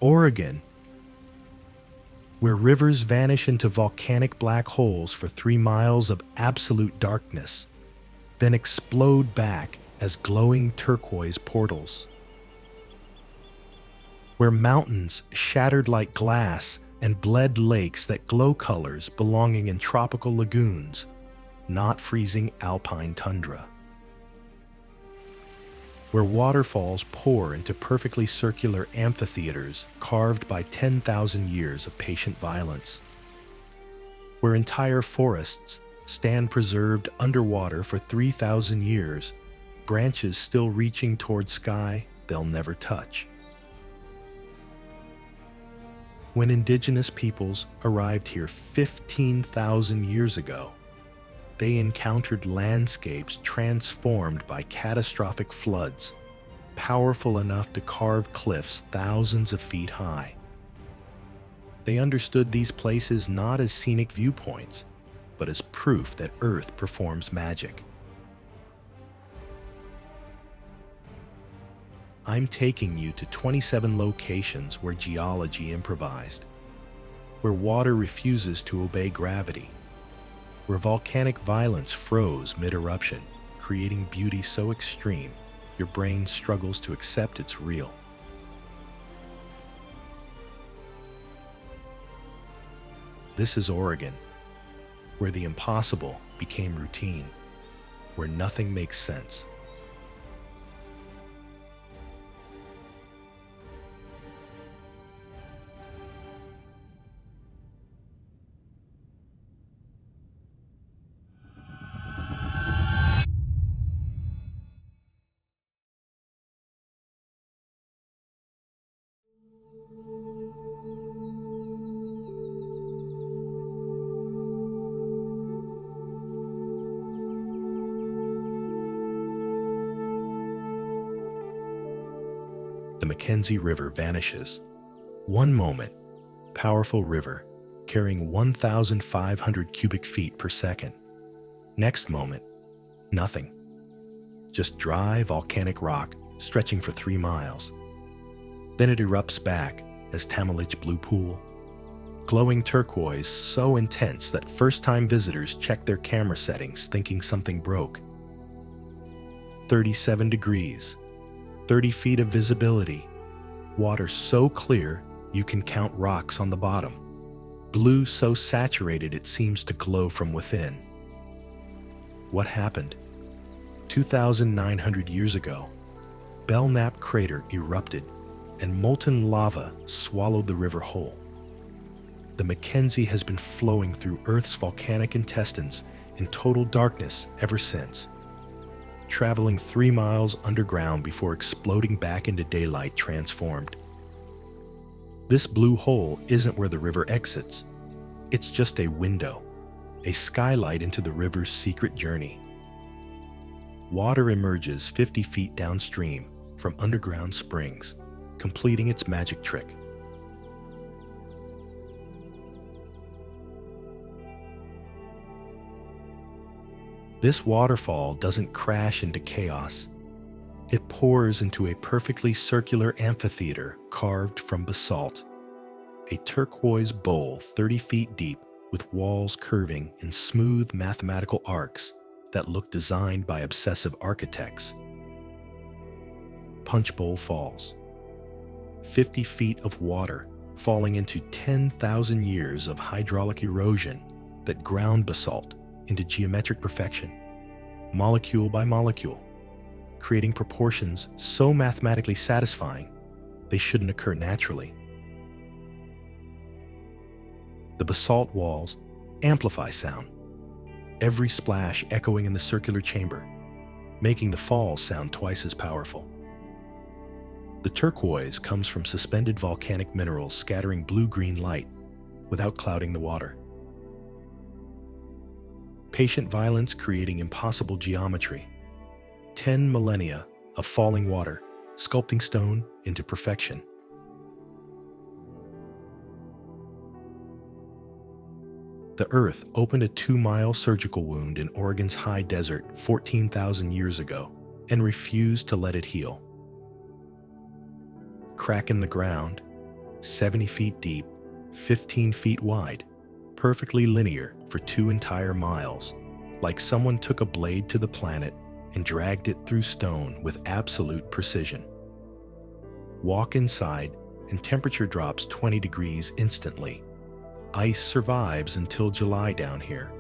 Oregon, where rivers vanish into volcanic black holes for 3 miles of absolute darkness, then explode back as glowing turquoise portals. Where mountains shattered like glass and bled lakes that glow colors belonging in tropical lagoons, not freezing alpine tundra. Where waterfalls pour into perfectly circular amphitheaters carved by 10,000 years of patient violence. Where entire forests stand preserved underwater for 3,000 years, branches still reaching toward sky they'll never touch. When indigenous peoples arrived here 15,000 years ago, they encountered landscapes transformed by catastrophic floods, powerful enough to carve cliffs thousands of feet high. They understood these places not as scenic viewpoints, but as proof that Earth performs magic. I'm taking you to 27 locations where geology improvised, where water refuses to obey gravity, where volcanic violence froze mid-eruption, creating beauty so extreme your brain struggles to accept it's real. This is Oregon, where the impossible became routine, where nothing makes sense. The Mackenzie River vanishes. One moment, powerful river carrying 1,500 cubic feet per second. Next moment, nothing. Just dry volcanic rock stretching for 3 miles. Then it erupts back as Tamolitch Blue Pool. Glowing turquoise so intense that first-time visitors check their camera settings thinking something broke. 37 degrees. 30 feet of visibility, water so clear you can count rocks on the bottom, blue so saturated it seems to glow from within. What happened? 2,900 years ago, Belknap Crater erupted and molten lava swallowed the river whole. The Mackenzie has been flowing through Earth's volcanic intestines in total darkness ever since, traveling 3 miles underground before exploding back into daylight transformed. This blue hole isn't where the river exits. It's just a window, a skylight into the river's secret journey. Water emerges 50 feet downstream from underground springs, completing its magic trick. This waterfall doesn't crash into chaos. It pours into a perfectly circular amphitheater carved from basalt, a turquoise bowl 30 feet deep with walls curving in smooth mathematical arcs that look designed by obsessive architects. Punchbowl Falls. 50 feet of water falling into 10,000 years of hydraulic erosion that ground basalt into geometric perfection, molecule by molecule, creating proportions so mathematically satisfying they shouldn't occur naturally. The basalt walls amplify sound, every splash echoing in the circular chamber, making the falls sound twice as powerful. The turquoise comes from suspended volcanic minerals scattering blue-green light without clouding the water. Patient violence creating impossible geometry. 10 millennia of falling water, sculpting stone into perfection. The Earth opened a 2-mile surgical wound in Oregon's high desert 14,000 years ago and refused to let it heal. Crack in the ground, 70 feet deep, 15 feet wide, perfectly linear for 2 entire miles, like someone took a blade to the planet and dragged it through stone with absolute precision. Walk inside, and temperature drops 20 degrees instantly. Ice survives until July down here,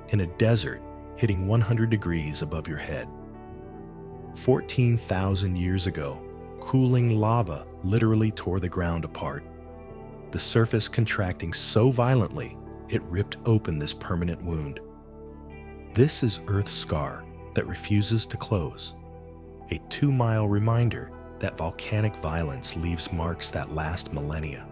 in a desert hitting 100 degrees above your head. 14,000 years ago, cooling lava literally tore the ground apart, the surface contracting so violently it ripped open this permanent wound. This is Earth's scar that refuses to close, a 2-mile reminder that volcanic violence leaves marks that last millennia.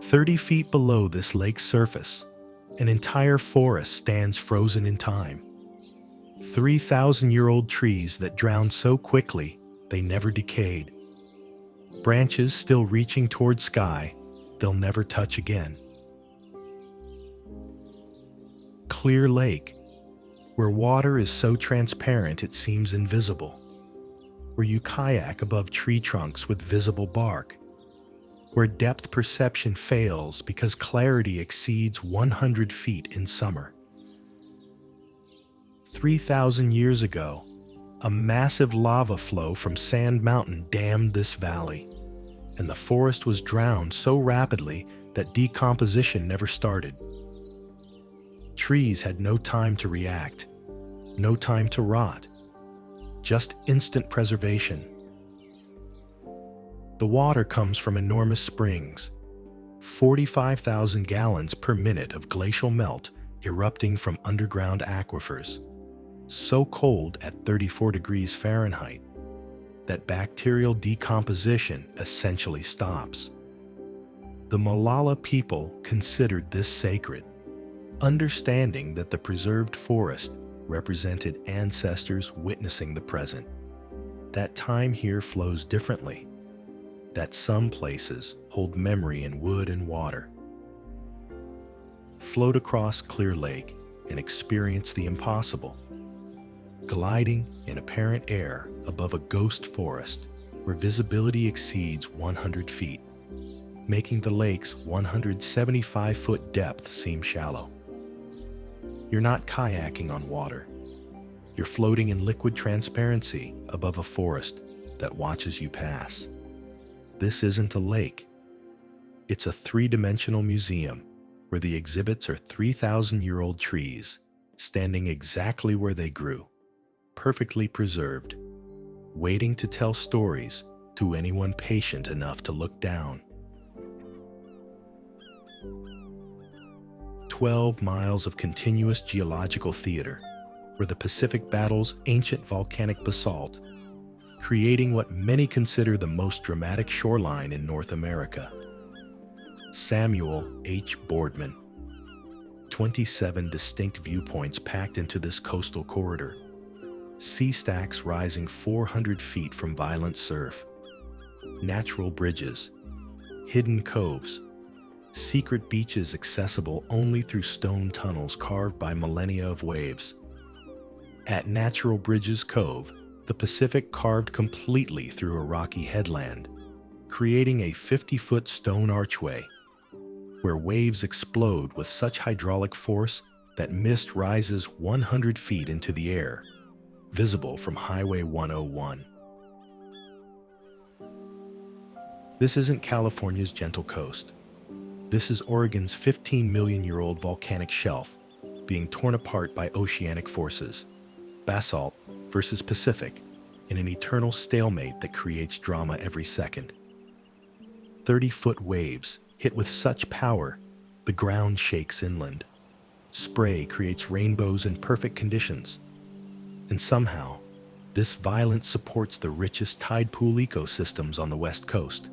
"30 feet below this lake's surface, an entire forest stands frozen in time. 3,000-year-old trees that drowned so quickly they never decayed. Branches still reaching toward sky they'll never touch again. Clear Lake, where water is so transparent it seems invisible. Where you kayak above tree trunks with visible bark. Where depth perception fails because clarity exceeds 100 feet in summer. 3,000 years ago, a massive lava flow from Sand Mountain dammed this valley, and the forest was drowned so rapidly that decomposition never started. Trees had no time to react, no time to rot, just instant preservation. The water comes from enormous springs, 45,000 gallons per minute of glacial melt erupting from underground aquifers, so cold at 34 degrees Fahrenheit that bacterial decomposition essentially stops. The Molalla people considered this sacred, understanding that the preserved forest represented ancestors witnessing the present. That time here flows differently, that some places hold memory in wood and water. Float across Clear Lake and experience the impossible, gliding in apparent air above a ghost forest where visibility exceeds 100 feet, making the lake's 175-foot depth seem shallow. You're not kayaking on water. You're floating in liquid transparency above a forest that watches you pass. This isn't a lake. It's a 3-dimensional museum where the exhibits are 3,000-year-old trees standing exactly where they grew, perfectly preserved, waiting to tell stories to anyone patient enough to look down. 12 miles of continuous geological theater where the Pacific battles ancient volcanic basalt, creating what many consider the most dramatic shoreline in North America. Samuel H. Boardman. 27 distinct viewpoints packed into this coastal corridor. Sea stacks rising 400 feet from violent surf. Natural bridges. Hidden coves. Secret beaches accessible only through stone tunnels carved by millennia of waves. At Natural Bridges Cove, the Pacific carved completely through a rocky headland, creating a 50-foot stone archway, where waves explode with such hydraulic force that mist rises 100 feet into the air, visible from Highway 101. This isn't California's gentle coast. This is Oregon's 15-million-year-old volcanic shelf being torn apart by oceanic forces, basalt versus Pacific, in an eternal stalemate that creates drama every second. 30-foot waves hit with such power, the ground shakes inland. Spray creates rainbows in perfect conditions. And somehow, this violence supports the richest tide pool ecosystems on the West Coast.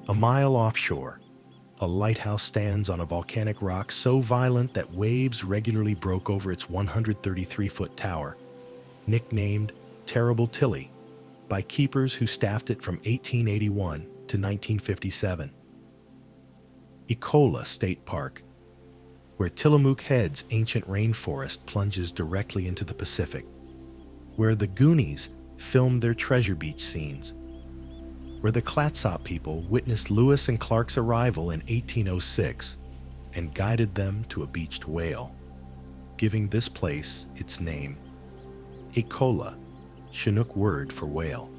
A mile offshore, a lighthouse stands on a volcanic rock so violent that waves regularly broke over its 133-foot tower. nicknamed Terrible Tilly by keepers who staffed it from 1881 to 1957. Ecola State Park, where Trillium Head's ancient rainforest plunges directly into the Pacific, where the Goonies filmed their treasure beach scenes, where the Clatsop people witnessed Lewis and Clark's arrival in 1806 and guided them to a beached whale, giving this place its name, Ecola, Chinook word for whale.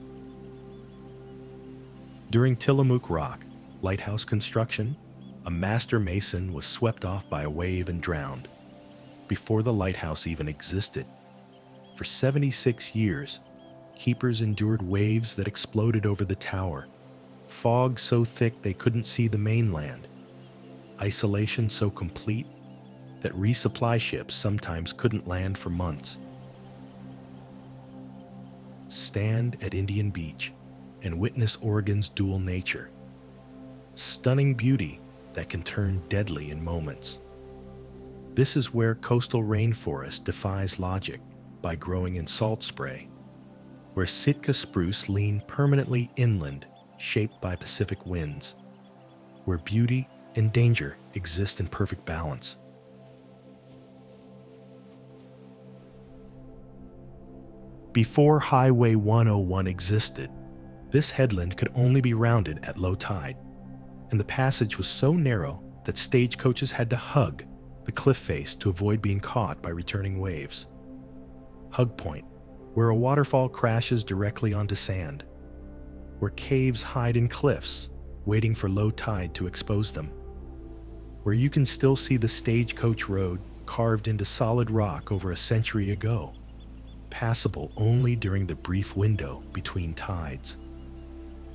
During Tillamook Rock lighthouse construction, a master mason was swept off by a wave and drowned before the lighthouse even existed. For 76 years, keepers endured waves that exploded over the tower, fog so thick they couldn't see the mainland, isolation so complete that resupply ships sometimes couldn't land for months. Stand at Indian Beach and witness Oregon's dual nature. Stunning beauty that can turn deadly in moments. This is where coastal rainforest defies logic by growing in salt spray, where Sitka spruce lean permanently inland, shaped by Pacific winds, where beauty and danger exist in perfect balance. Before Highway 101 existed, this headland could only be rounded at low tide, and the passage was so narrow that stagecoaches had to hug the cliff face to avoid being caught by returning waves. Hug Point, where a waterfall crashes directly onto sand, where caves hide in cliffs, waiting for low tide to expose them, where you can still see the Stagecoach Road carved into solid rock over a century ago, passable only during the brief window between tides.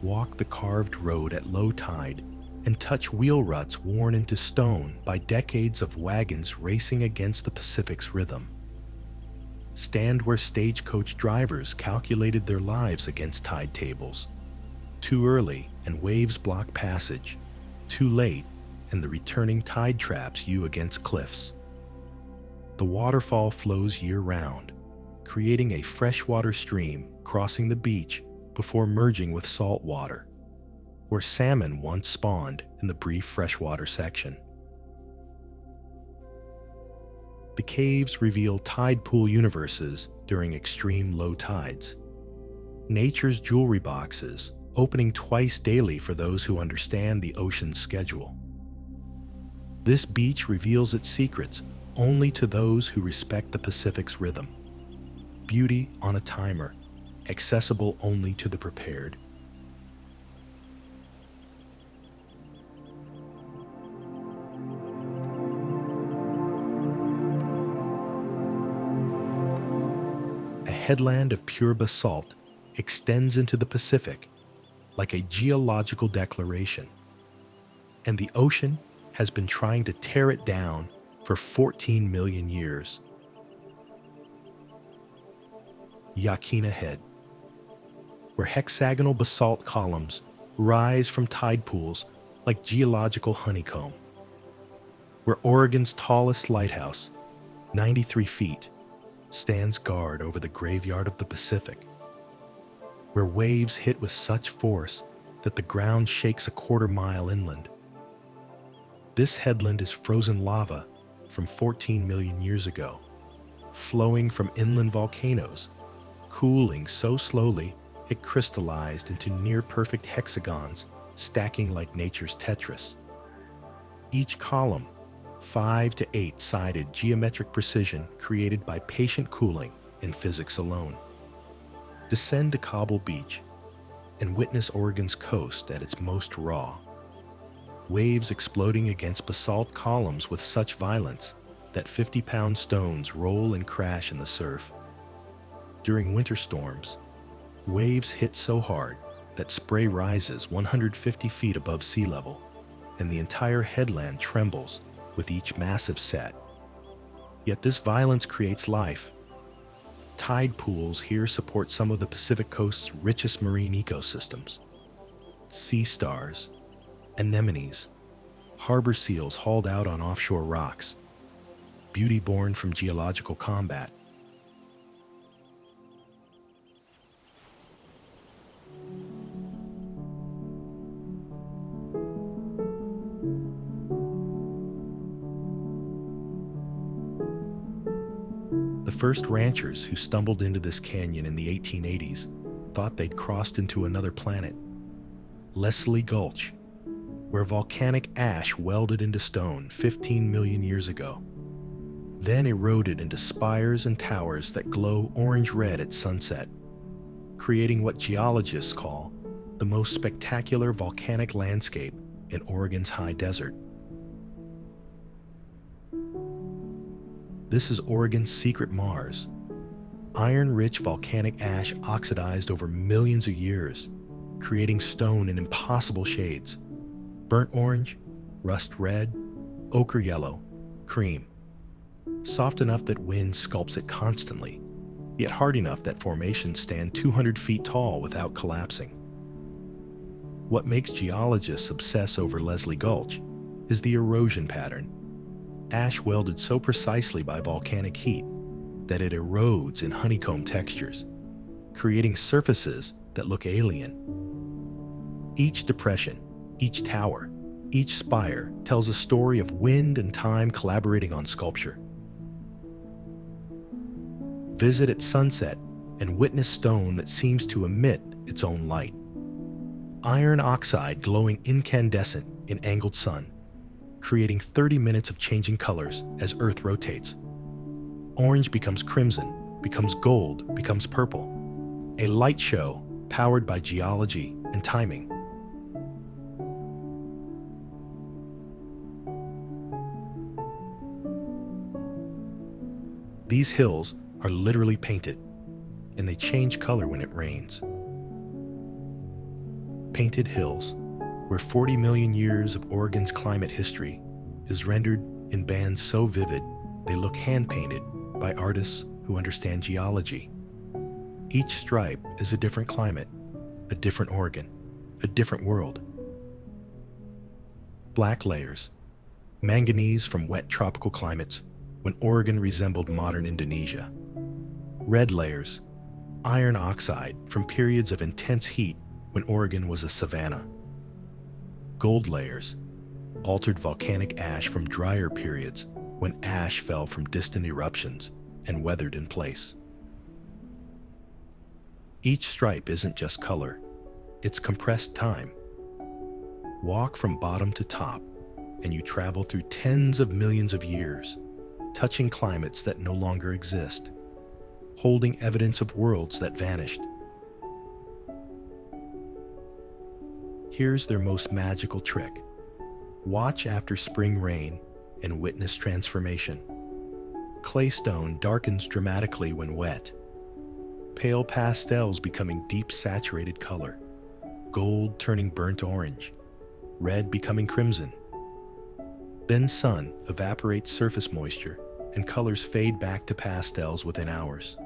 Walk the carved road at low tide and touch wheel ruts worn into stone by decades of wagons racing against the Pacific's rhythm. Stand where stagecoach drivers calculated their lives against tide tables. Too early and waves block passage. Too late and the returning tide traps you against cliffs. The waterfall flows year-round, creating a freshwater stream crossing the beach before merging with salt water, where salmon once spawned in the brief freshwater section. The caves reveal tide pool universes during extreme low tides. Nature's jewelry boxes, opening twice daily for those who understand the ocean's schedule. This beach reveals its secrets only to those who respect the Pacific's rhythm. Beauty on a timer, accessible only to the prepared. A headland of pure basalt extends into the Pacific like a geological declaration, and the ocean has been trying to tear it down for 14 million years. Yaquina Head, where hexagonal basalt columns rise from tide pools like geological honeycomb, where Oregon's tallest lighthouse, 93 feet, stands guard over the graveyard of the Pacific, where waves hit with such force that the ground shakes a quarter-mile inland. This headland is frozen lava from 14 million years ago, flowing from inland volcanoes, cooling so slowly it crystallized into near-perfect hexagons stacking like nature's Tetris. Each column, 5 to 8-sided geometric precision created by patient cooling and physics alone. Descend to Cobble Beach and witness Oregon's coast at its most raw. Waves exploding against basalt columns with such violence that 50-pound stones roll and crash in the surf. During winter storms, waves hit so hard that spray rises 150 feet above sea level, and the entire headland trembles with each massive set. Yet this violence creates life. Tide pools here support some of the Pacific Coast's richest marine ecosystems. Sea stars, anemones, harbor seals hauled out on offshore rocks, beauty born from geological combat. first ranchers who stumbled into this canyon in the 1880s thought they'd crossed into another planet. Leslie Gulch, where volcanic ash welded into stone 15 million years ago, then eroded into spires and towers that glow orange-red at sunset, creating what geologists call the most spectacular volcanic landscape in Oregon's high desert. This is Oregon's secret Mars. Iron-rich volcanic ash oxidized over millions of years, creating stone in impossible shades: burnt orange, rust red, ochre yellow, cream. Soft enough that wind sculpts it constantly, yet hard enough that formations stand 200 feet tall without collapsing. What makes geologists obsess over Leslie Gulch is the erosion pattern. Ash welded so precisely by volcanic heat that it erodes in honeycomb textures, creating surfaces that look alien. Each depression, each tower, each spire tells a story of wind and time collaborating on sculpture. Visit at sunset and witness stone that seems to emit its own light. Iron oxide glowing incandescent in angled sun, creating 30 minutes of changing colors as Earth rotates. Orange becomes crimson, becomes gold, becomes purple. A light show powered by geology and timing. These hills are literally painted, and they change color when it rains. Painted hills, where 40 million years of Oregon's climate history is rendered in bands so vivid they look hand-painted by artists who understand geology. Each stripe is a different climate, a different Oregon, a different world. Black layers, manganese from wet tropical climates when Oregon resembled modern Indonesia. Red layers, iron oxide from periods of intense heat when Oregon was a savanna. Gold layers, altered volcanic ash from drier periods when ash fell from distant eruptions and weathered in place. Each stripe isn't just color, it's compressed time. Walk from bottom to top, and you travel through tens of millions of years, touching climates that no longer exist, holding evidence of worlds that vanished. Here's their most magical trick. Watch after spring rain and witness transformation. Claystone darkens dramatically when wet. Pale pastels becoming deep saturated color. Gold turning burnt orange. Red becoming crimson. Then sun evaporates surface moisture and colors fade back to pastels within hours.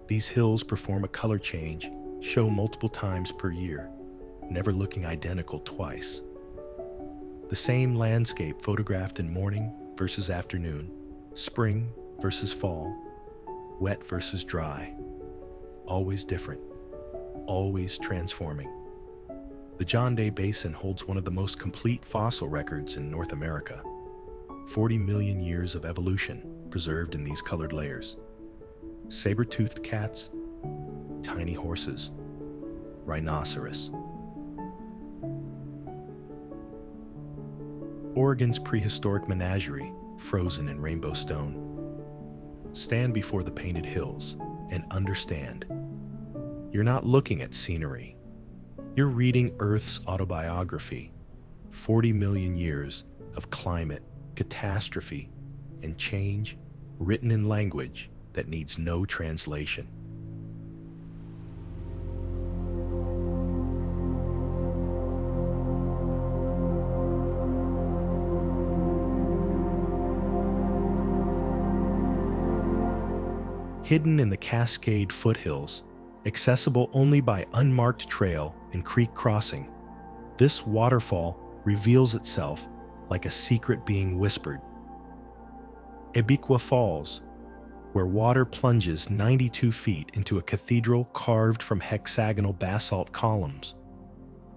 These hills perform a color change, show multiple times per year, never looking identical twice. The same landscape photographed in morning versus afternoon, spring versus fall, wet versus dry. Always different, always transforming. The John Day Basin holds one of the most complete fossil records in North America. 40 million years of evolution preserved in these colored layers. Saber-toothed cats, tiny horses, rhinoceros. Oregon's prehistoric menagerie, frozen in rainbow stone. Stand before the painted hills and understand. You're not looking at scenery. You're reading Earth's autobiography. 40 million years of climate, catastrophe, and change written in language that needs no translation. Hidden in the Cascade foothills, accessible only by unmarked trail and creek crossing, this waterfall reveals itself like a secret being whispered. Abiqua Falls, where water plunges 92 feet into a cathedral carved from hexagonal basalt columns,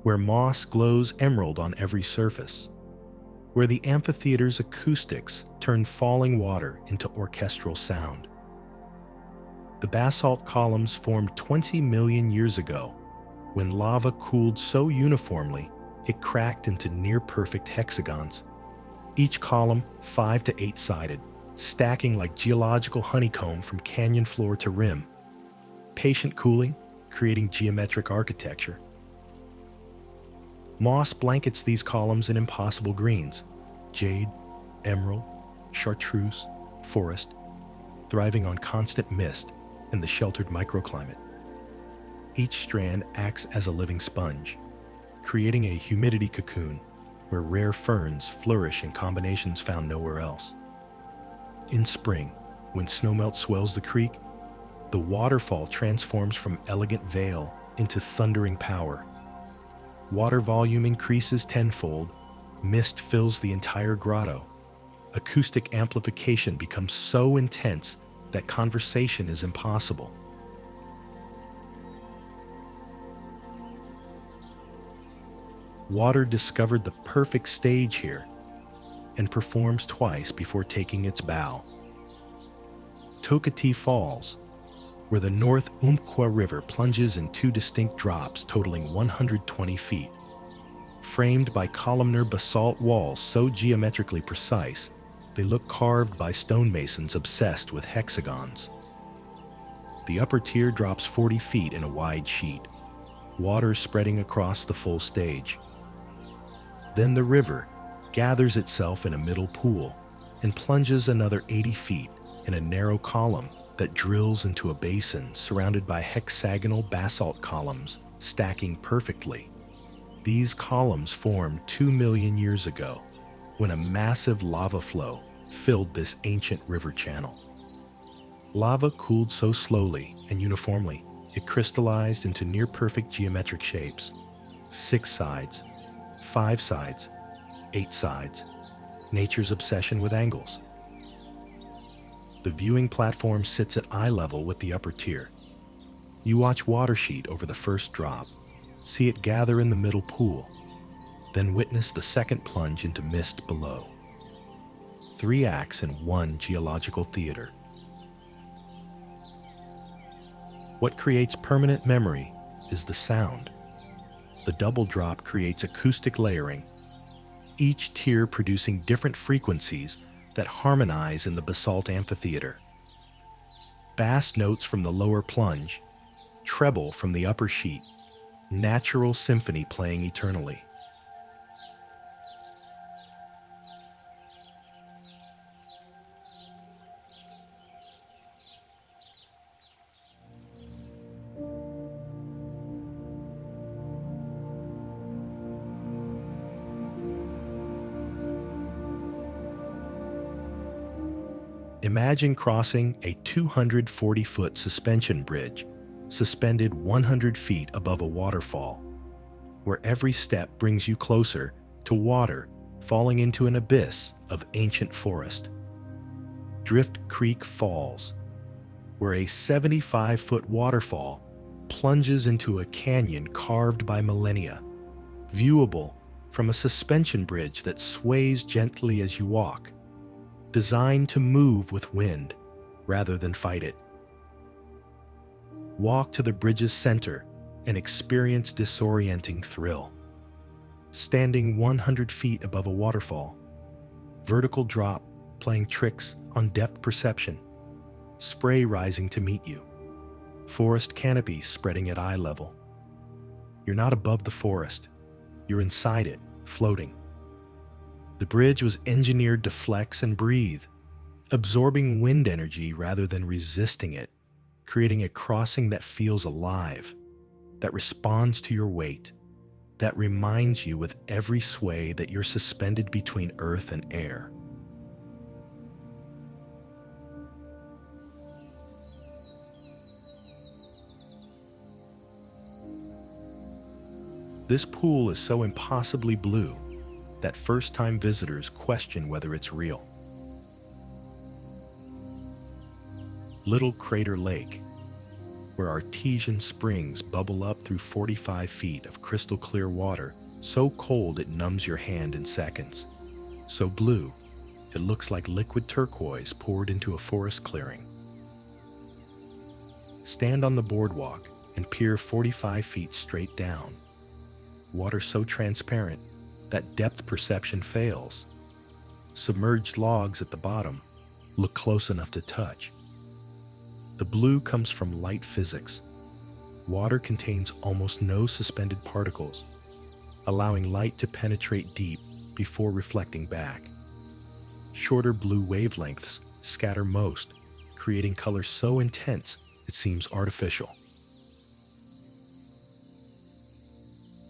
where moss glows emerald on every surface, where the amphitheater's acoustics turn falling water into orchestral sound. The basalt columns formed 20 million years ago when lava cooled so uniformly it cracked into near-perfect hexagons. Each column 5 to 8-sided, stacking like geological honeycomb from canyon floor to rim. Patient cooling, creating geometric architecture. Moss blankets these columns in impossible greens: jade, emerald, chartreuse, forest, thriving on constant mist and the sheltered microclimate. Each strand acts as a living sponge, creating a humidity cocoon where rare ferns flourish in combinations found nowhere else. In spring, when snowmelt swells the creek, the waterfall transforms from elegant veil into thundering power. Water volume increases tenfold, mist fills the entire grotto. Acoustic amplification becomes so intense that conversation is impossible. Water discovered the perfect stage here and performs twice before taking its bow. Toketee Falls, where the North Umpqua River plunges in 2 distinct drops totaling 120 feet, framed by columnar basalt walls so geometrically precise they look carved by stonemasons obsessed with hexagons. The upper tier drops 40 feet in a wide sheet, water spreading across the full stage. Then the river gathers itself in a middle pool and plunges another 80 feet in a narrow column that drills into a basin surrounded by hexagonal basalt columns stacking perfectly. These columns formed 2 million years ago when a massive lava flow filled this ancient river channel. Lava cooled so slowly and uniformly, it crystallized into near-perfect geometric shapes. 6 sides, 5 sides, 8 sides, nature's obsession with angles. The viewing platform sits at eye level with the upper tier. You watch water sheet over the first drop, see it gather in the middle pool, then witness the second plunge into mist below. 3 acts in one geological theater. What creates permanent memory is the sound. The double drop creates acoustic layering, each tier producing different frequencies that harmonize in the basalt amphitheater. Bass notes from the lower plunge, treble from the upper sheet, natural symphony playing eternally. Imagine crossing a 240-foot suspension bridge suspended 100 feet above a waterfall, where every step brings you closer to water falling into an abyss of ancient forest. Drift Creek Falls, where a 75-foot waterfall plunges into a canyon carved by millennia, viewable from a suspension bridge that sways gently as you walk, designed to move with wind rather than fight it. Walk to the bridge's center and experience disorienting thrill. Standing 100 feet above a waterfall, vertical drop playing tricks on depth perception, spray rising to meet you, forest canopy spreading at eye level. You're not above the forest, you're inside it, floating. The bridge was engineered to flex and breathe, absorbing wind energy rather than resisting it, creating a crossing that feels alive, that responds to your weight, that reminds you with every sway that you're suspended between earth and air. This pool is so impossibly blue that first-time visitors question whether it's real. Little Crater Lake, where artesian springs bubble up through 45 feet of crystal clear water, so cold it numbs your hand in seconds, so blue it looks like liquid turquoise poured into a forest clearing. Stand on the boardwalk and peer 45 feet straight down. Water so transparent that depth perception fails. Submerged logs at the bottom look close enough to touch. The blue comes from light physics. Water contains almost no suspended particles, allowing light to penetrate deep before reflecting back. Shorter blue wavelengths scatter most, creating colors so intense it seems artificial.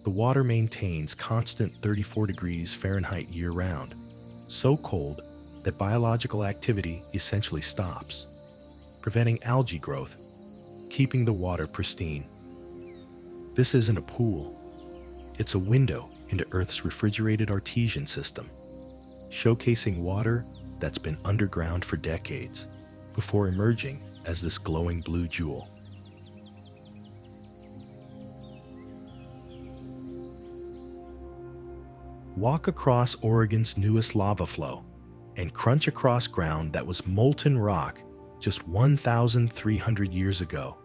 The water maintains constant 34 degrees Fahrenheit year-round, so cold that biological activity essentially stops, preventing algae growth, keeping the water pristine. This isn't a pool. It's a window into Earth's refrigerated artesian system, showcasing water that's been underground for decades before emerging as this glowing blue jewel. Walk across Oregon's newest lava flow and crunch across ground that was molten rock just 1,300 years ago.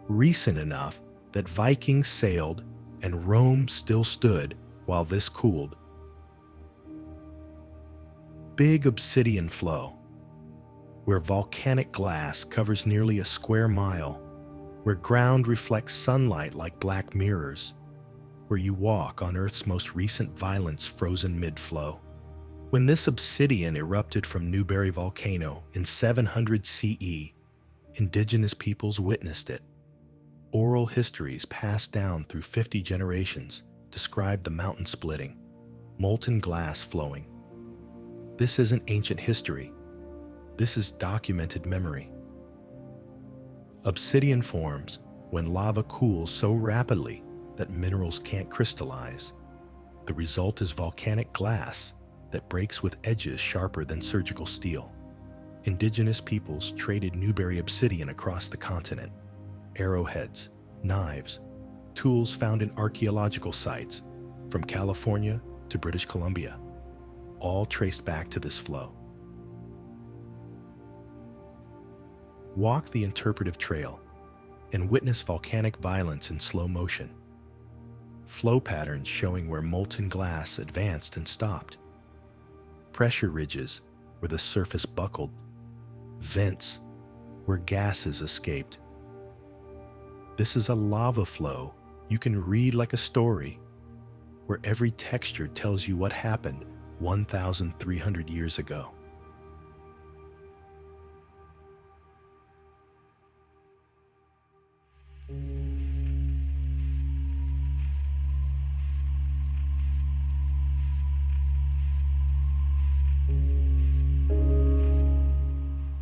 Recent enough that Vikings sailed and Rome still stood while this cooled. Big Obsidian Flow, where volcanic glass covers nearly a square mile, where ground reflects sunlight like black mirrors, where you walk on Earth's most recent violence frozen mid-flow. When this obsidian erupted from Newberry Volcano in 700 CE, indigenous peoples witnessed it. Oral histories passed down through 50 generations describe the mountain splitting, molten glass flowing. This isn't ancient history. This is documented memory. Obsidian forms when lava cools so rapidly that minerals can't crystallize. The result is volcanic glass that breaks with edges sharper than surgical steel. Indigenous peoples traded Newberry obsidian across the continent. Arrowheads, knives, tools found in archaeological sites from California to British Columbia, all traced back to this flow. Walk the interpretive trail and witness volcanic violence in slow motion. Flow patterns showing where molten glass advanced and stopped. Pressure ridges where the surface buckled. Vents where gases escaped. This is a lava flow you can read like a story, where every texture tells you what happened 1,300 years ago.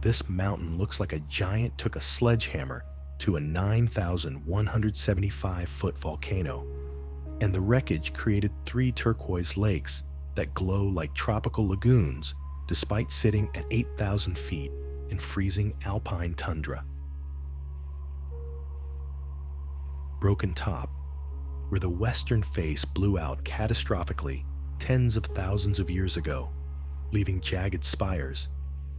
This mountain looks like a giant took a sledgehammer to a 9,175-foot volcano, and the wreckage created 3 turquoise lakes that glow like tropical lagoons despite sitting at 8,000 feet in freezing alpine tundra. Broken Top, where the western face blew out catastrophically tens of thousands of years ago, leaving jagged spires.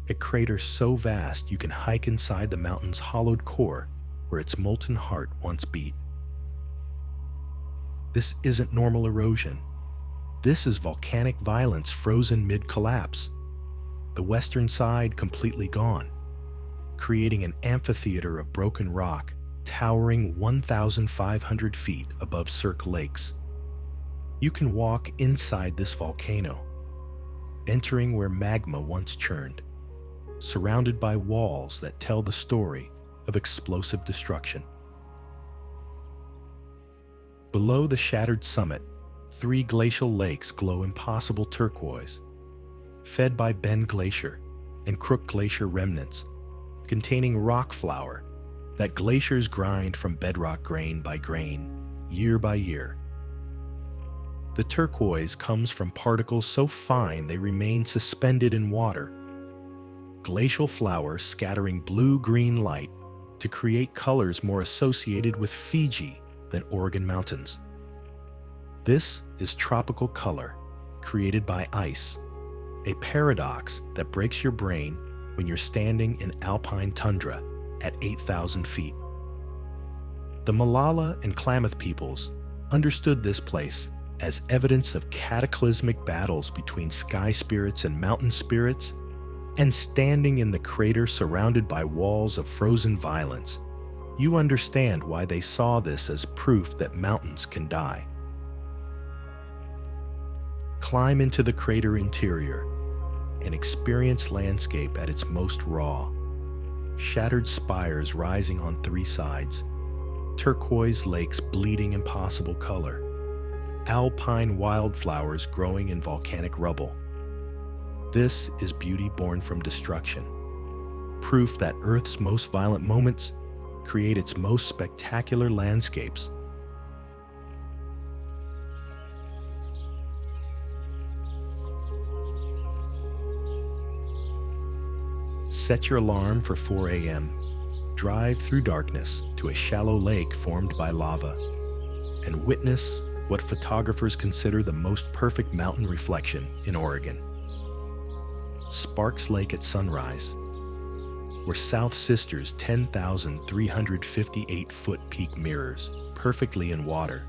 A crater so vast you can hike inside the mountain's hollowed core where its molten heart once beat. This isn't normal erosion. This is volcanic violence frozen mid-collapse. The western side completely gone, creating an amphitheater of broken rock towering 1,500 feet above Cirque Lakes. You can walk inside this volcano, entering where magma once churned, surrounded by walls that tell the story of explosive destruction. Below the shattered summit, 3 glacial lakes glow impossible turquoise, fed by Bend Glacier and Crook Glacier remnants, containing rock flour that glaciers grind from bedrock grain by grain, year by year. The turquoise comes from particles so fine they remain suspended in water. Glacial flour scattering blue-green light to create colors more associated with Fiji than Oregon mountains. This is tropical color created by ice, a paradox that breaks your brain when you're standing in alpine tundra at 8,000 feet. The Molalla and Klamath peoples understood this place as evidence of cataclysmic battles between sky spirits and mountain spirits, and standing in the crater surrounded by walls of frozen violence, you understand why they saw this as proof that mountains can die. Climb into the crater interior and experience landscape at its most raw. Shattered spires rising on three sides, turquoise lakes bleeding impossible color, alpine wildflowers growing in volcanic rubble. This is beauty born from destruction, proof that Earth's most violent moments create its most spectacular landscapes. Set your alarm for 4 a.m. Drive through darkness to a shallow lake formed by lava and witness what photographers consider the most perfect mountain reflection in Oregon. Sparks Lake at sunrise, where South Sister's 10,358-foot peak mirrors perfectly in water,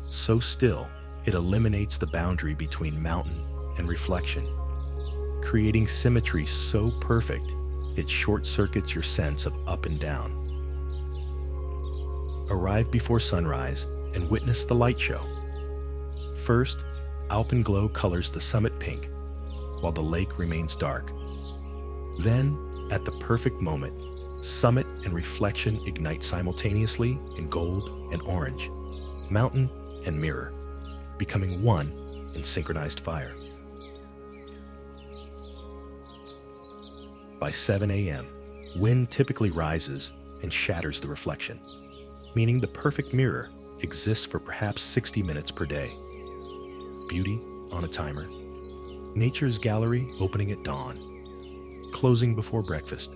so still it eliminates the boundary between mountain and reflection, creating symmetry so perfect it short-circuits your sense of up and down. Arrive before sunrise and witness the light show. First, alpenglow colors the summit pink, while the lake remains dark. Then, at the perfect moment, summit and reflection ignite simultaneously in gold and orange, mountain and mirror, becoming one in synchronized fire. By 7 a.m., wind typically rises and shatters the reflection, meaning the perfect mirror exists for perhaps 60 minutes per day. Beauty on a timer. Nature's gallery opening at dawn, closing before breakfast.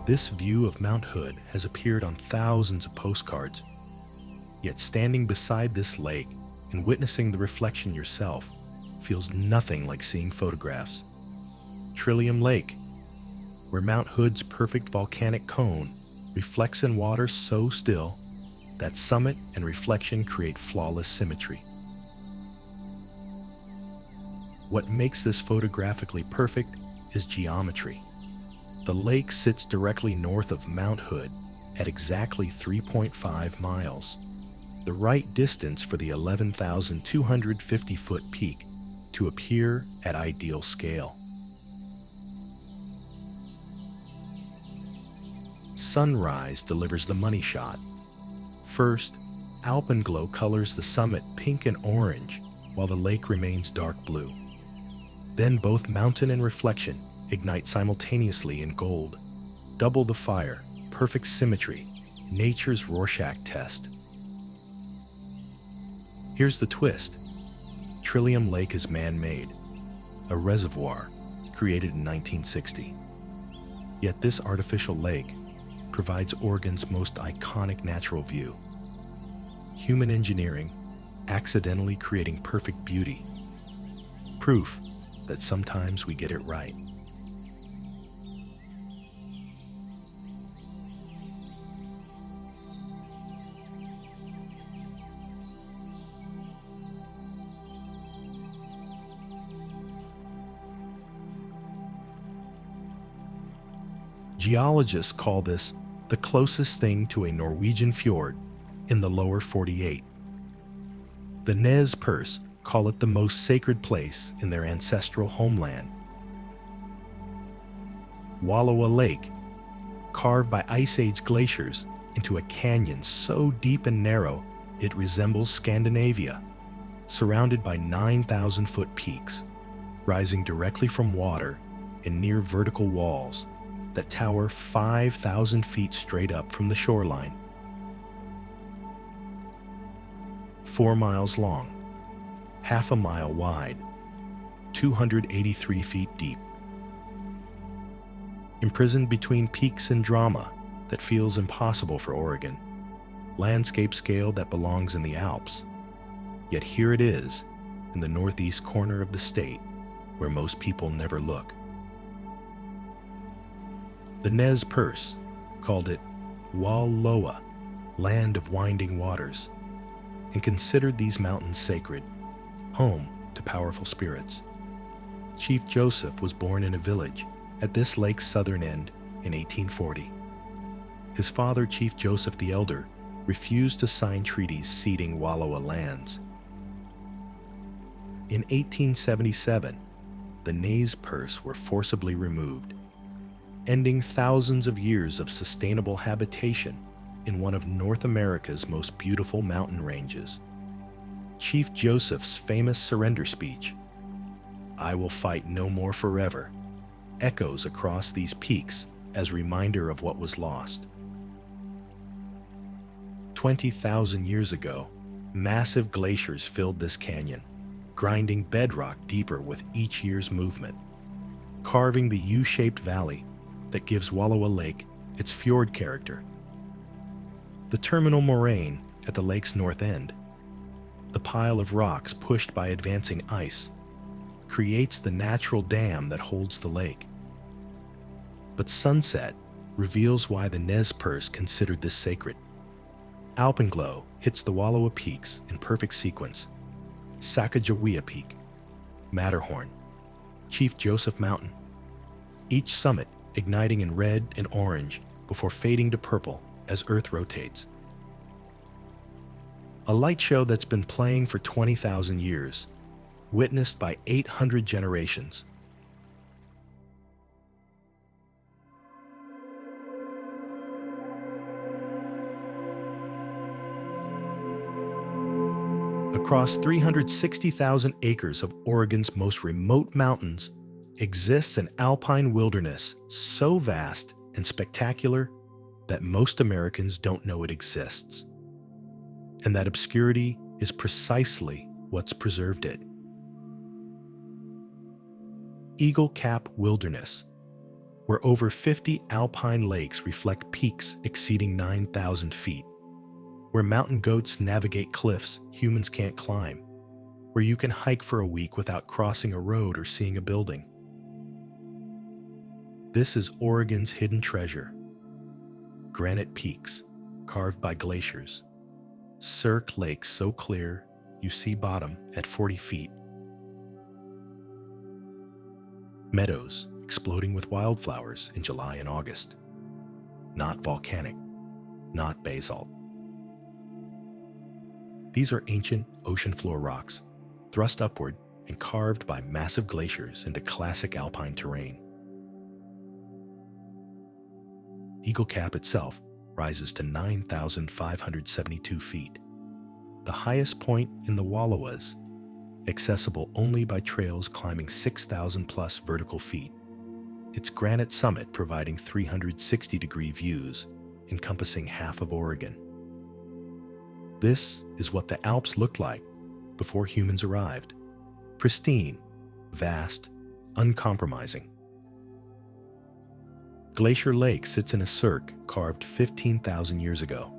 This view of Mount Hood has appeared on thousands of postcards. Yet standing beside this lake and witnessing the reflection yourself feels nothing like seeing photographs. Trillium Lake, where Mount Hood's perfect volcanic cone reflects in water so still that summit and reflection create flawless symmetry. What makes this photographically perfect is geometry. The lake sits directly north of Mount Hood at exactly 3.5 miles, the right distance for the 11,250-foot peak to appear at ideal scale. Sunrise delivers the money shot. First, alpenglow colors the summit pink and orange while the lake remains dark blue. Then both mountain and reflection ignite simultaneously in gold. Double the fire, perfect symmetry, nature's Rorschach test. Here's the twist. Trillium Lake is man-made, a reservoir created in 1960. Yet this artificial lake provides Oregon's most iconic natural view. Human engineering accidentally creating perfect beauty. Proof that sometimes we get it right. Geologists call this the closest thing to a Norwegian fjord in the lower 48. The Nez Perce call it the most sacred place in their ancestral homeland. Wallowa Lake, carved by Ice Age glaciers into a canyon so deep and narrow it resembles Scandinavia, surrounded by 9,000-foot peaks, rising directly from water in near vertical walls that tower 5,000 feet straight up from the shoreline. 4 miles long, half a mile wide, 283 feet deep. Imprisoned between peaks and drama that feels impossible for Oregon, landscape scale that belongs in the Alps. Yet here it is, in the northeast corner of the state, where most people never look. The Nez Perce called it Wallowa, land of winding waters, and considered these mountains sacred, home to powerful spirits. Chief Joseph was born in a village at this lake's southern end in 1840. His father, Chief Joseph the Elder, refused to sign treaties ceding Wallowa lands. In 1877, the Nez Perce were forcibly removed, ending thousands of years of sustainable habitation in one of North America's most beautiful mountain ranges. Chief Joseph's famous surrender speech, "I will fight no more forever," echoes across these peaks as reminder of what was lost. 20,000 years ago, massive glaciers filled this canyon, grinding bedrock deeper with each year's movement, carving the U-shaped valley that gives Wallowa Lake its fjord character. The terminal moraine at the lake's north end, the pile of rocks pushed by advancing ice, creates the natural dam that holds the lake. But sunset reveals why the Nez Perce considered this sacred. Alpenglow hits the Wallowa peaks in perfect sequence: Sacagawea Peak, Matterhorn, Chief Joseph Mountain, each summit igniting in red and orange before fading to purple as Earth rotates. A light show that's been playing for 20,000 years, witnessed by 800 generations. Across 360,000 acres of Oregon's most remote mountains exists an alpine wilderness so vast and spectacular that most Americans don't know it exists. And that obscurity is precisely what's preserved it. Eagle Cap Wilderness, where over 50 alpine lakes reflect peaks exceeding 9,000 feet, where mountain goats navigate cliffs humans can't climb, where you can hike for a week without crossing a road or seeing a building. This is Oregon's hidden treasure. Granite peaks carved by glaciers, Cirque Lake so clear you see bottom at 40 feet, meadows exploding with wildflowers in July and August, not volcanic, not basalt. These are ancient ocean floor rocks, thrust upward and carved by massive glaciers into classic alpine terrain. Eagle Cap itself rises to 9,572 feet, the highest point in the Wallowas, accessible only by trails climbing 6,000 plus vertical feet, its granite summit providing 360-degree views encompassing half of Oregon. This is what the Alps looked like before humans arrived: pristine, vast, uncompromising. Glacier Lake sits in a cirque carved 15,000 years ago.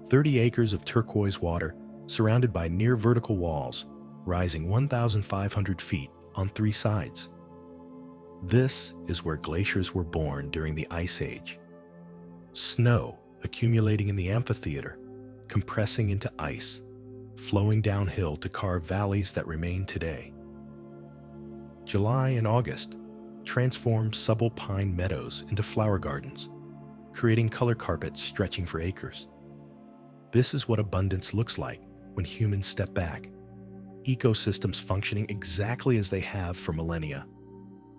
30 acres of turquoise water surrounded by near vertical walls, rising 1,500 feet on 3 sides. This is where glaciers were born during the Ice Age. Snow accumulating in the amphitheater, compressing into ice, flowing downhill to carve valleys that remain today. July and August transformed subalpine meadows into flower gardens, creating color carpets stretching for acres. This is what abundance looks like when humans step back, ecosystems functioning exactly as they have for millennia.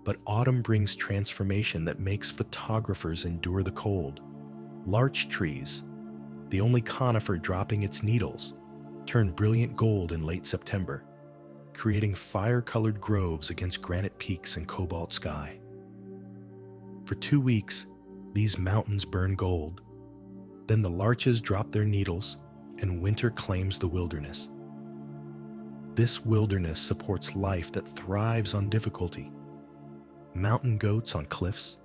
But autumn brings transformation that makes photographers endure the cold. Larch trees, the only conifer dropping its needles, turn brilliant gold in late September, creating fire-colored groves against granite peaks and cobalt sky. For 2 weeks, these mountains burn gold. Then the larches drop their needles, and winter claims the wilderness. This wilderness supports life that thrives on difficulty. Mountain goats on cliffs,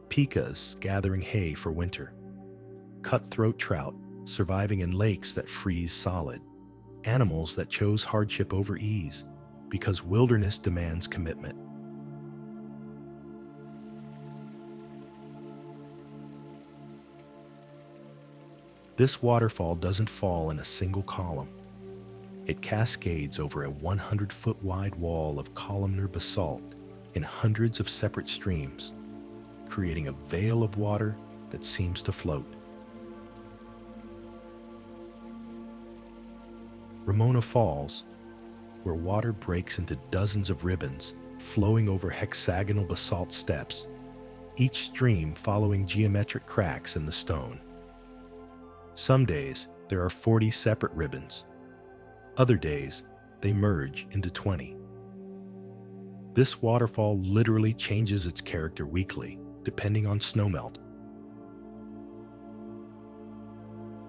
pikas gathering hay for winter, cutthroat trout surviving in lakes that freeze solid, animals that chose hardship over ease, because wilderness demands commitment. This waterfall doesn't fall in a single column. It cascades over a 100-foot wide wall of columnar basalt in hundreds of separate streams, creating a veil of water that seems to float. Ramona Falls, where water breaks into dozens of ribbons flowing over hexagonal basalt steps, each stream following geometric cracks in the stone. Some days, there are 40 separate ribbons. Other days, they merge into 20. This waterfall literally changes its character weekly, depending on snowmelt.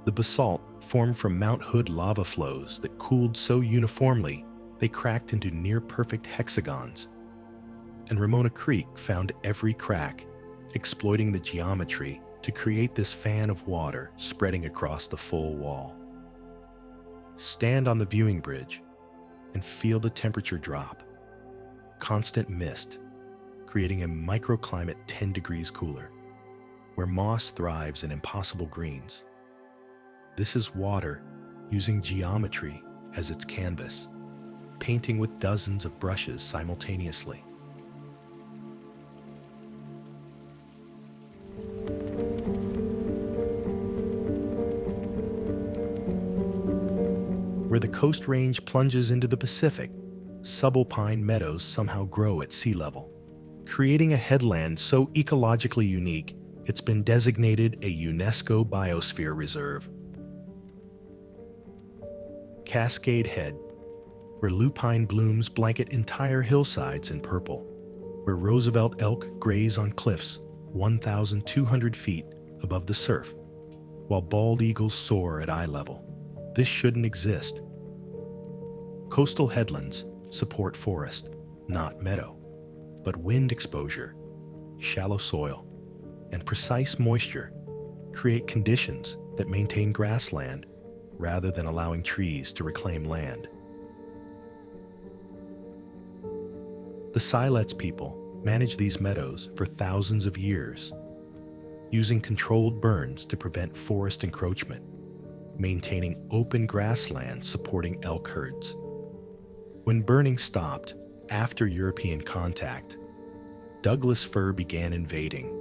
The basalt formed from Mount Hood lava flows that cooled so uniformly they cracked into near-perfect hexagons. And Ramona Creek found every crack, exploiting the geometry to create this fan of water spreading across the full wall. Stand on the viewing bridge and feel the temperature drop. Constant mist, creating a microclimate 10 degrees cooler, where moss thrives in impossible greens. This is water using geometry as its canvas, painting with dozens of brushes simultaneously. Where the Coast Range plunges into the Pacific, subalpine meadows somehow grow at sea level, creating a headland so ecologically unique it's been designated a UNESCO Biosphere Reserve. Cascade Head, where lupine blooms blanket entire hillsides in purple, where Roosevelt elk graze on cliffs 1,200 feet above the surf, while bald eagles soar at eye level. This shouldn't exist. Coastal headlands support forest, not meadow, but wind exposure, shallow soil, and precise moisture create conditions that maintain grassland rather than allowing trees to reclaim land. The Siletz people manage these meadows for thousands of years, using controlled burns to prevent forest encroachment, maintaining open grassland supporting elk herds. When burning stopped after European contact, Douglas fir began invading,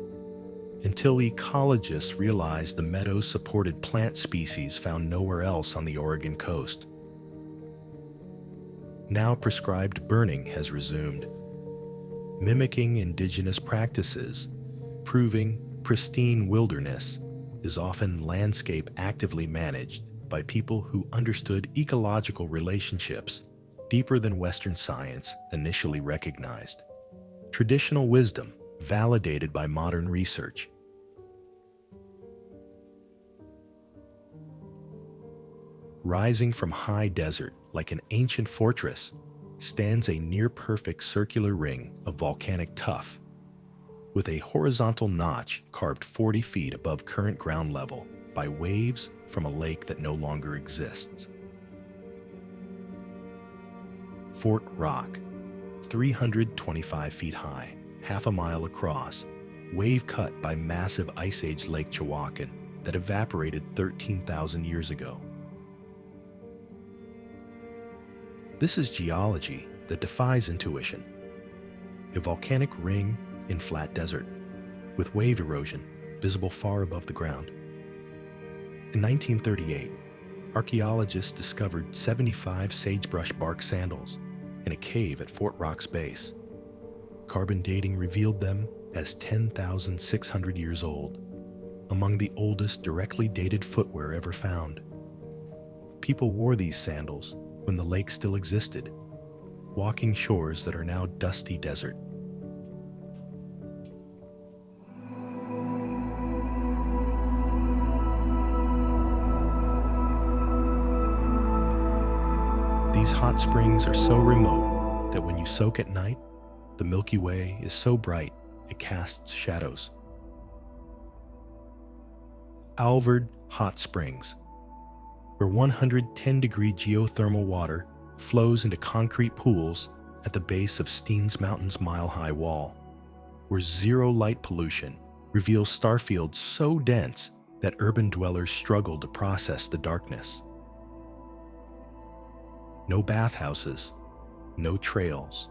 until ecologists realized the meadows supported plant species found nowhere else on the Oregon coast. Now prescribed burning has resumed, mimicking indigenous practices, proving pristine wilderness is often landscape actively managed by people who understood ecological relationships deeper than Western science initially recognized. Traditional wisdom validated by modern research. Rising from high desert like an ancient fortress stands a near-perfect circular ring of volcanic tuff, with a horizontal notch carved 40 feet above current ground level by waves from a lake that no longer exists. Fort Rock, 325 feet high, half a mile across, wave-cut by massive Ice Age Lake Chihuahuan that evaporated 13,000 years ago. This is geology that defies intuition. A volcanic ring in flat desert, with wave erosion visible far above the ground. In 1938, archaeologists discovered 75 sagebrush bark sandals in a cave at Fort Rock's base. Carbon dating revealed them as 10,600 years old, among the oldest directly dated footwear ever found. People wore these sandals when the lake still existed, walking shores that are now dusty desert. These hot springs are so remote that when you soak at night, the Milky Way is so bright it casts shadows. Alvord Hot Springs, where 110-degree geothermal water flows into concrete pools at the base of Steens Mountain's mile-high wall, where zero light pollution reveals starfields so dense that urban dwellers struggle to process the darkness. No bathhouses, no trails,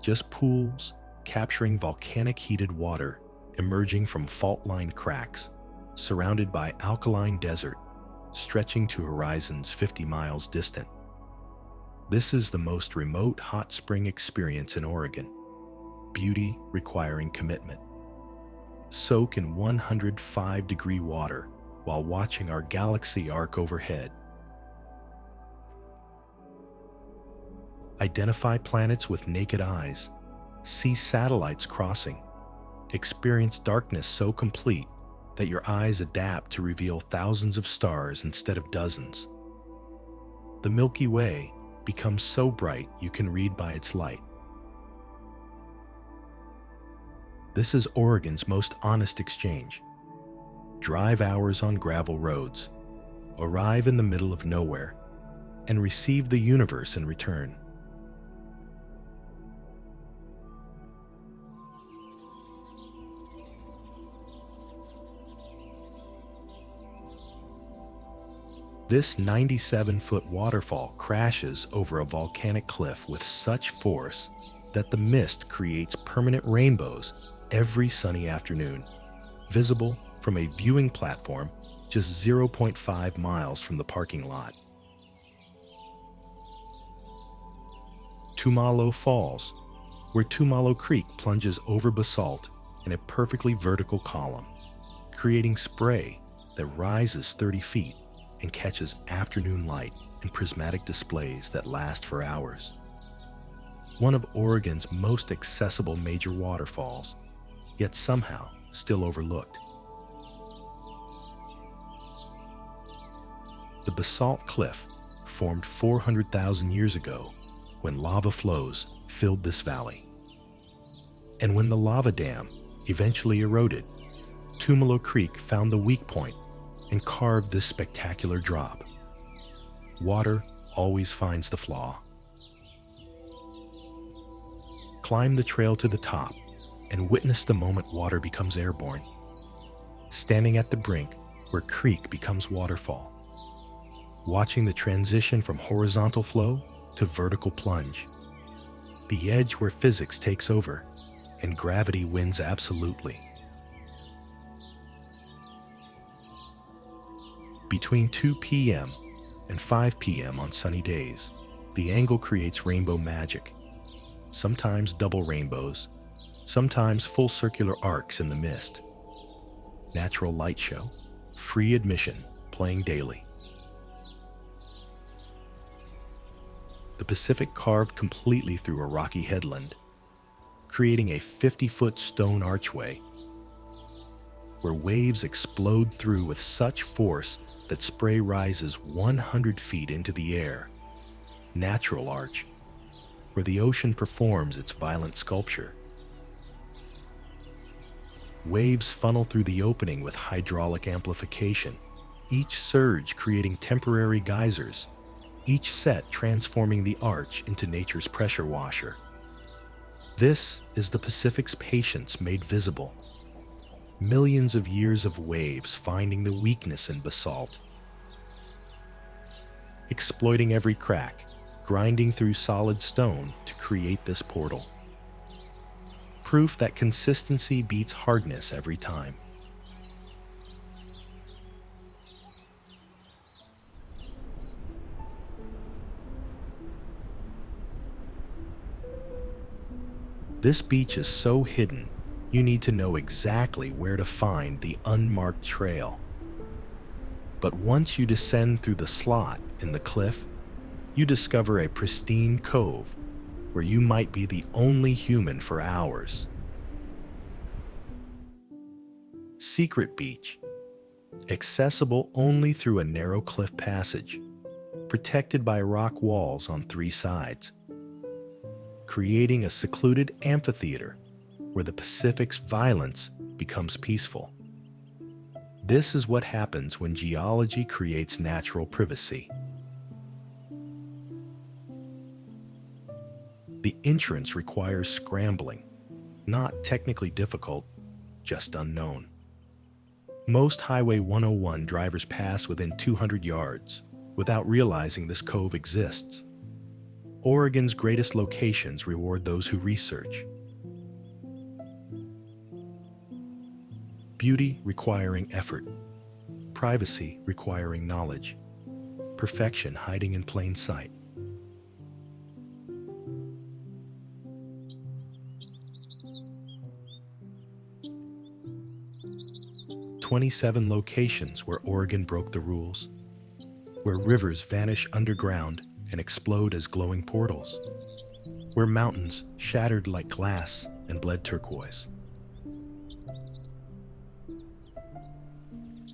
just pools capturing volcanic heated water emerging from fault-lined cracks, surrounded by alkaline desert stretching to horizons 50 miles distant. This is the most remote hot spring experience in Oregon, beauty requiring commitment. Soak in 105-degree water while watching our galaxy arc overhead. Identify planets with naked eyes, see satellites crossing, experience darkness so complete that your eyes adapt to reveal thousands of stars instead of dozens. The Milky Way becomes so bright you can read by its light. This is Oregon's most honest exchange. Drive hours on gravel roads, arrive in the middle of nowhere, and receive the universe in return. This 97-foot waterfall crashes over a volcanic cliff with such force that the mist creates permanent rainbows every sunny afternoon, visible from a viewing platform just 0.5 miles from the parking lot. Wallowa Falls, where Wallowa Creek plunges over basalt in a perfectly vertical column, creating spray that rises 30 feet and catches afternoon light in prismatic displays that last for hours. One of Oregon's most accessible major waterfalls, yet somehow still overlooked. The basalt cliff formed 400,000 years ago when lava flows filled this valley. And when the lava dam eventually eroded, Wallowa Creek found the weak point and carved this spectacular drop. Water always finds the flaw. Climb the trail to the top and witness the moment water becomes airborne. Standing at the brink where creek becomes waterfall. Watching the transition from horizontal flow to vertical plunge. The edge where physics takes over and gravity wins absolutely. Between 2 p.m. and 5 p.m. on sunny days, the angle creates rainbow magic. Sometimes double rainbows, sometimes full circular arcs in the mist. Natural light show, free admission, playing daily. The Pacific carved completely through a rocky headland, creating a 50-foot stone archway where waves explode through with such force that spray rises 100 feet into the air. Natural arch, where the ocean performs its violent sculpture. Waves funnel through the opening with hydraulic amplification, each surge creating temporary geysers, each set transforming the arch into nature's pressure washer. This is the Pacific's patience made visible. Millions of years of waves finding the weakness in basalt. Exploiting every crack, grinding through solid stone to create this portal. Proof that consistency beats hardness every time. This beach is so hidden, you need to know exactly where to find the unmarked trail. But once you descend through the slot in the cliff, you discover a pristine cove where you might be the only human for hours. Secret Beach, accessible only through a narrow cliff passage, protected by rock walls on 3 sides, creating a secluded amphitheater where the Pacific's violence becomes peaceful. This is what happens when geology creates natural privacy. The entrance requires scrambling, not technically difficult, just unknown. Most Highway 101 drivers pass within 200 yards without realizing this cove exists. Oregon's greatest locations reward those who research. Beauty requiring effort, privacy requiring knowledge, perfection hiding in plain sight. "27 locations where Oregon broke the rules, where rivers vanish underground and explode as glowing portals, where mountains shattered like glass and bled turquoise,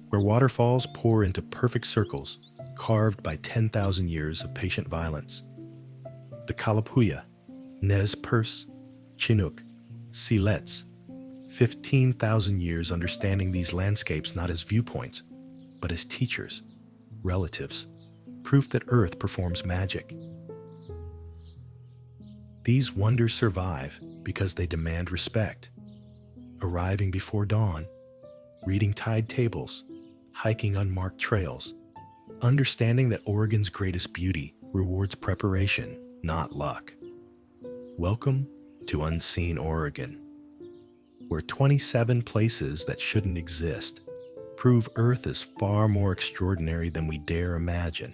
where waterfalls pour into perfect circles carved by 10,000 years of patient violence. The Kalapuya, Nez Perce, Chinook, Siletz, 15,000 years understanding these landscapes not as viewpoints, but as teachers, relatives, proof that Earth performs magic. These wonders survive because they demand respect, arriving before dawn, reading tide tables, hiking unmarked trails, understanding that Oregon's greatest beauty rewards preparation, not luck. Welcome to Unseen Oregon, where 27 places that shouldn't exist prove Earth is far more extraordinary than we dare imagine.